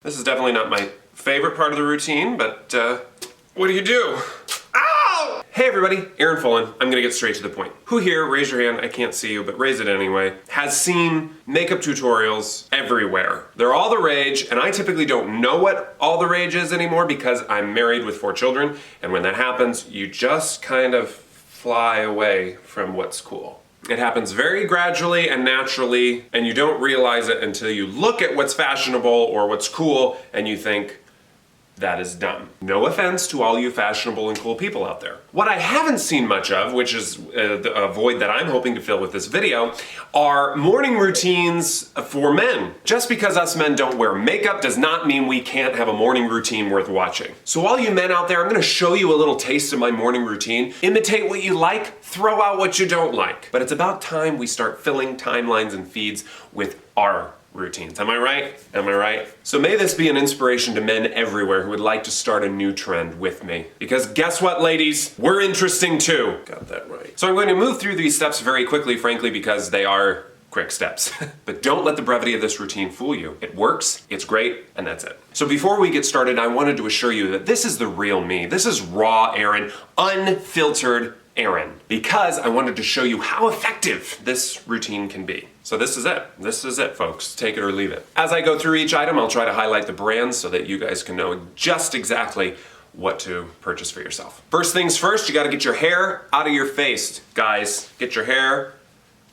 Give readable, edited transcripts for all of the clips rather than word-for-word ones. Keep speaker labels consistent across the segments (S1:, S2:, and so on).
S1: This is definitely not my favorite part of the routine, but what do you do? Ow! Hey everybody, Aaron Fullen. I'm gonna get straight to the point. Who here, raise your hand, I can't see you, but raise it anyway, has seen makeup tutorials everywhere? They're all the rage, and I typically don't know what all the rage is anymore because I'm married with 4 children, and when that happens, you just kind of fly away from what's cool. It happens very gradually and naturally, and you don't realize it until you look at what's fashionable or what's cool and you think, that is dumb. No offense to all you fashionable and cool people out there. What I haven't seen much of, which is a void that I'm hoping to fill with this video, are morning routines for men. Just because us men don't wear makeup does not mean we can't have a morning routine worth watching. So all you men out there, I'm gonna show you a little taste of my morning routine. Imitate what you like, throw out what you don't like. But it's about time we start filling timelines and feeds with our routines. Am I right? Am I right? So may this be an inspiration to men everywhere who would like to start a new trend with me. Because guess what, ladies? We're interesting too. Got that right. So I'm going to move through these steps very quickly, frankly, because they are quick steps. But don't let the brevity of this routine fool you. It works, it's great, and that's it. So before we get started, I wanted to assure you that this is the real me. This is raw Aaron, unfiltered Aaron, because I wanted to show you how effective this routine can be. So this is it. This is it, folks. Take it or leave it. As I go through each item, I'll try to highlight the brands so that you guys can know just exactly what to purchase for yourself. First things first, you gotta get your hair out of your face. Guys, get your hair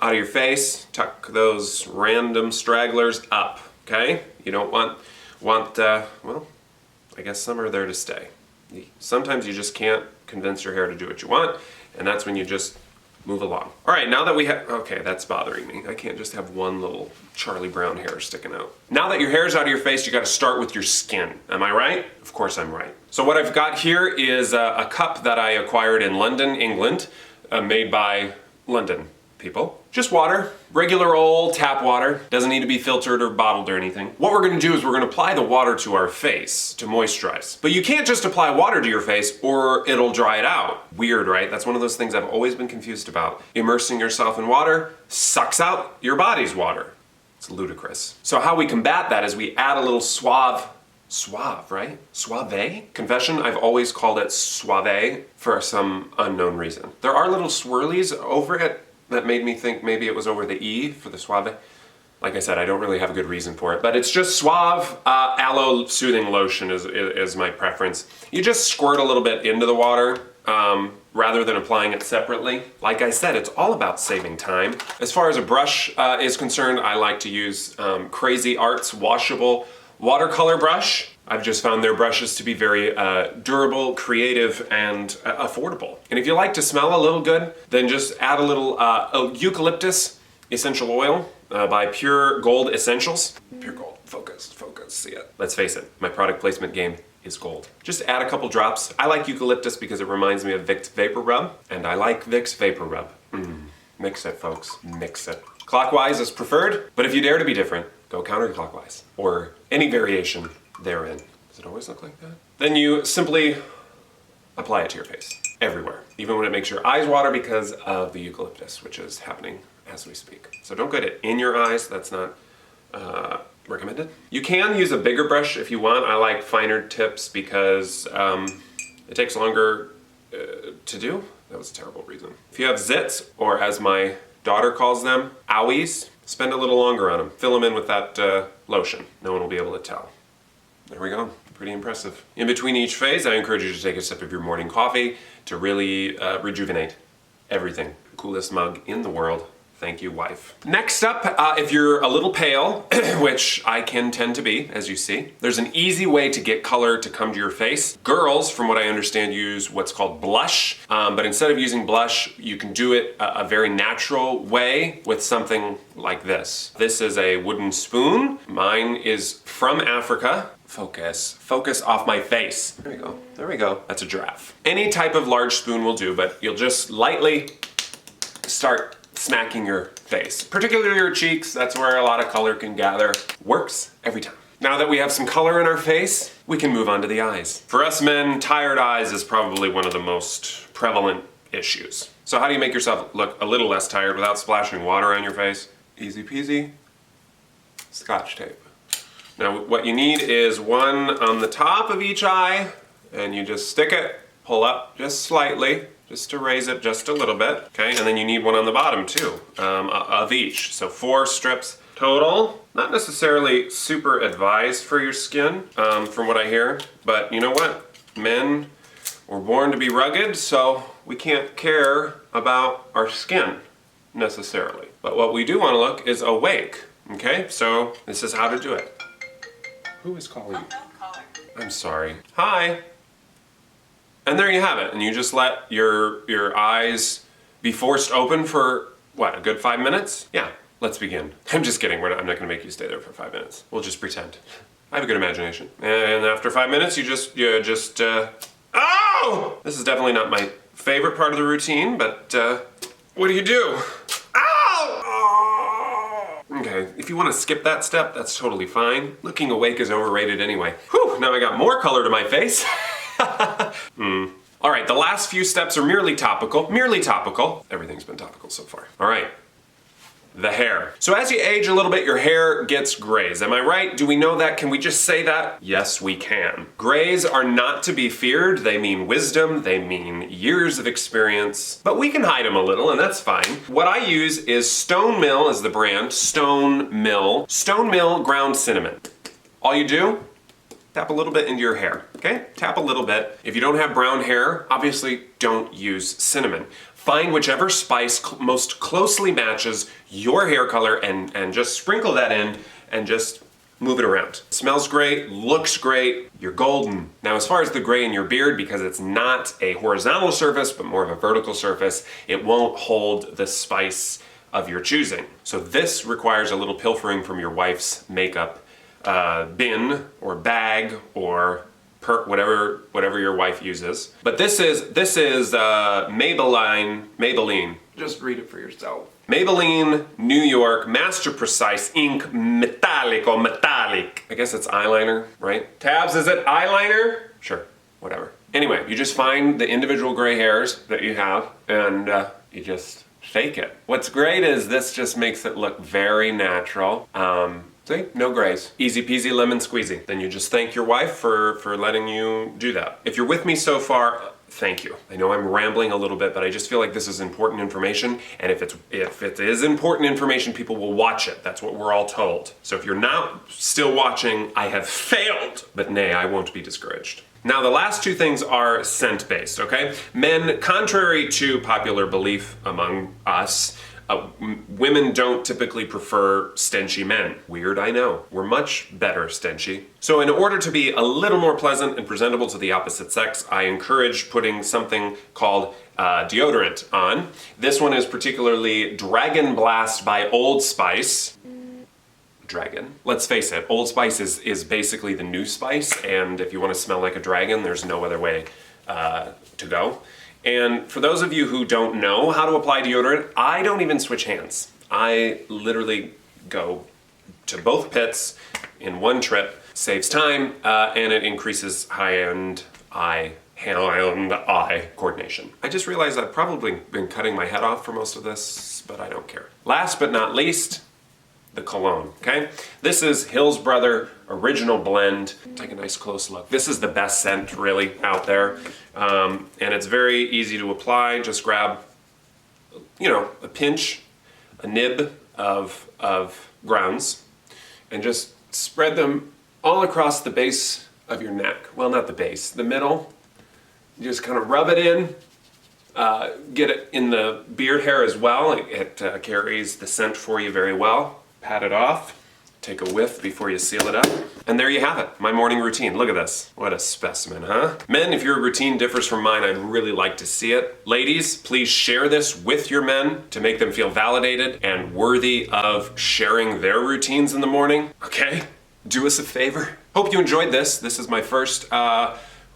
S1: out of your face. Tuck those random stragglers up, okay? You don't want, well, I guess some are there to stay. Sometimes you just can't convince your hair to do what you want, and that's when you just move along. All right, now that we have, okay, that's bothering me. I can't just have one little Charlie Brown hair sticking out. Now that your hair's out of your face, you gotta start with your skin. Am I right? Of course I'm right. So what I've got here is a cup that I acquired in London, England, made by London people. Just water, regular old tap water. Doesn't need to be filtered or bottled or anything. What we're gonna do is we're gonna apply the water to our face to moisturize. But you can't just apply water to your face or it'll dry it out. Weird, right? That's one of those things I've always been confused about. Immersing yourself in water sucks out your body's water. It's ludicrous. So how we combat that is we add a little suave, right? Suave? Confession, I've always called it suave for some unknown reason. There are little swirlies over it that made me think maybe it was over the E for the suave. Like I said, I don't really have a good reason for it, but it's just suave aloe soothing lotion is my preference. You just squirt a little bit into the water rather than applying it separately. Like I said, it's all about saving time. As far as a brush is concerned, I like to use Crazy Arts washable watercolor brush. I've just found their brushes to be very durable, creative, and affordable. And if you like to smell a little good, then just add a little eucalyptus essential oil by Pure Gold Essentials. Pure Gold, focus, see it. Let's face it, my product placement game is gold. Just add a couple drops. I like eucalyptus because it reminds me of Vicks Vapor Rub, and I like Vicks Vapor Rub. Mix it, folks, mix it. Clockwise is preferred, but if you dare to be different, go counterclockwise, or any variation therein. Does it always look like that? Then you simply apply it to your face, everywhere, even when it makes your eyes water because of the eucalyptus, which is happening as we speak. So don't get it in your eyes, that's not recommended. You can use a bigger brush if you want. I like finer tips because it takes longer to do. That was a terrible reason. If you have zits, or as my daughter calls them, owies, spend a little longer on them. Fill them in with that lotion. No one will be able to tell. There we go. Pretty impressive. In between each phase, I encourage you to take a sip of your morning coffee to really rejuvenate everything. Coolest mug in the world. Thank you, wife. Next up, if you're a little pale, which I can tend to be, as you see, there's an easy way to get color to come to your face. Girls, from what I understand, use what's called blush, but instead of using blush, you can do it a very natural way with something like this. This is a wooden spoon. Mine is from Africa. Focus off my face. There we go, there we go. That's a giraffe. Any type of large spoon will do, but you'll just lightly start smacking your face, particularly your cheeks. That's where a lot of color can gather. Works every time. Now that we have some color in our face, we can move on to the eyes. For us men, tired eyes is probably one of the most prevalent issues. So how do you make yourself look a little less tired without splashing water on your face? Easy peasy. Scotch tape. Now what you need is one on the top of each eye, and you just stick it, pull up just slightly, just to raise it just a little bit, okay? And then you need one on the bottom too, of each. So 4 strips total. Not necessarily super advised for your skin, from what I hear, but you know what? Men were born to be rugged, so we can't care about our skin necessarily. But what we do want to look is awake, okay? So this is how to do it. Who is calling?
S2: Oh, don't call her.
S1: I'm sorry. Hi. And there you have it. And you just let your eyes be forced open for, what, a good 5 minutes? Yeah, let's begin. I'm just kidding. I'm not going to make you stay there for 5 minutes. We'll just pretend. I have a good imagination. And after 5 minutes, you just oh! This is definitely not my favorite part of the routine, but what do you do? Ow! Okay, if you want to skip that step, that's totally fine. Looking awake is overrated anyway. Whew, now I got more color to my face. All right, the last few steps are merely topical. Merely topical. Everything's been topical so far. All right, the hair. So as you age a little bit, your hair gets grays. Am I right? Do we know that? Can we just say that? Yes, we can. Grays are not to be feared. They mean wisdom. They mean years of experience. But we can hide them a little, and that's fine. What I use is Stone Mill is the brand. Stone Mill ground cinnamon. All you do, tap a little bit into your hair, okay? Tap a little bit. If you don't have brown hair, obviously don't use cinnamon. Find whichever spice most closely matches your hair color and just sprinkle that in and just move it around. Smells great, looks great, you're golden. Now as far as the gray in your beard, because it's not a horizontal surface but more of a vertical surface, it won't hold the spice of your choosing. So this requires a little pilfering from your wife's makeup bin or bag or whatever your wife uses. But this is Maybelline. Just read it for yourself. Maybelline New York Master Precise Ink Metallic. I guess it's eyeliner, right? Tabs, is it eyeliner? Sure, whatever. Anyway, you just find the individual gray hairs that you have and you just fake it. What's great is this just makes it look very natural. See, no grays. Easy peasy lemon squeezy. Then you just thank your wife for letting you do that. If you're with me so far, thank you. I know I'm rambling a little bit, but I just feel like this is important information, and if it is important information, people will watch it. That's what we're all told. So if you're not still watching, I have failed. But nay, I won't be discouraged. Now the last 2 things are scent-based, okay? Men, contrary to popular belief among us, women don't typically prefer stenchy men. Weird, I know. We're much better stenchy. So in order to be a little more pleasant and presentable to the opposite sex, I encourage putting something called deodorant on. This one is particularly Dragon Blast by Old Spice. Dragon. Let's face it, Old Spice is basically the new spice, and if you want to smell like a dragon, there's no other way to go. And for those of you who don't know how to apply deodorant, I don't even switch hands. I literally go to both pits in one trip. Saves time, and it increases hand-eye coordination. I just realized I've probably been cutting my head off for most of this, but I don't care. Last but not least, the cologne, okay? This is Hill's Brother Original Blend. Take a nice close look. This is the best scent really out there. And it's very easy to apply. Just grab, a pinch, a nib of grounds, and just spread them all across the base of your neck. Well, not the base, the middle. You just kind of rub it in. Get it in the beard hair as well. It carries the scent for you very well. Pat it off, take a whiff before you seal it up, and there you have it, my morning routine. Look at this. What a specimen, huh? Men, if your routine differs from mine, I'd really like to see it. Ladies, please share this with your men to make them feel validated and worthy of sharing their routines in the morning, okay? Do us a favor. Hope you enjoyed this. This is my first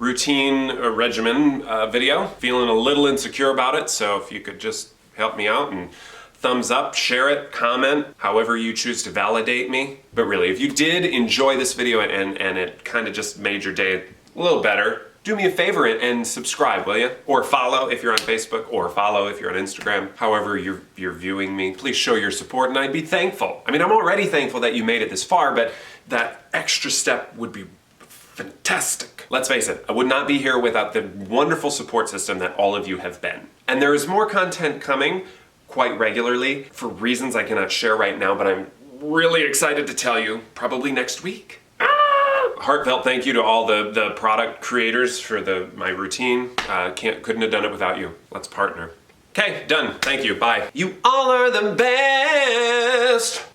S1: routine regimen video. Feeling a little insecure about it, so if you could just help me out and thumbs up, share it, comment, however you choose to validate me. But really, if you did enjoy this video and it kind of just made your day a little better, do me a favor and subscribe, will you? Or follow if you're on Facebook, or follow if you're on Instagram. However you're viewing me, please show your support and I'd be thankful. I mean, I'm already thankful that you made it this far, but that extra step would be fantastic. Let's face it, I would not be here without the wonderful support system that all of you have been. And there is more content coming quite regularly for reasons I cannot share right now, but I'm really excited to tell you probably next week. Heartfelt thank you to all the product creators for my routine. Couldn't have done it without you. Let's partner. Okay, done. Thank you. Bye. You all are the best.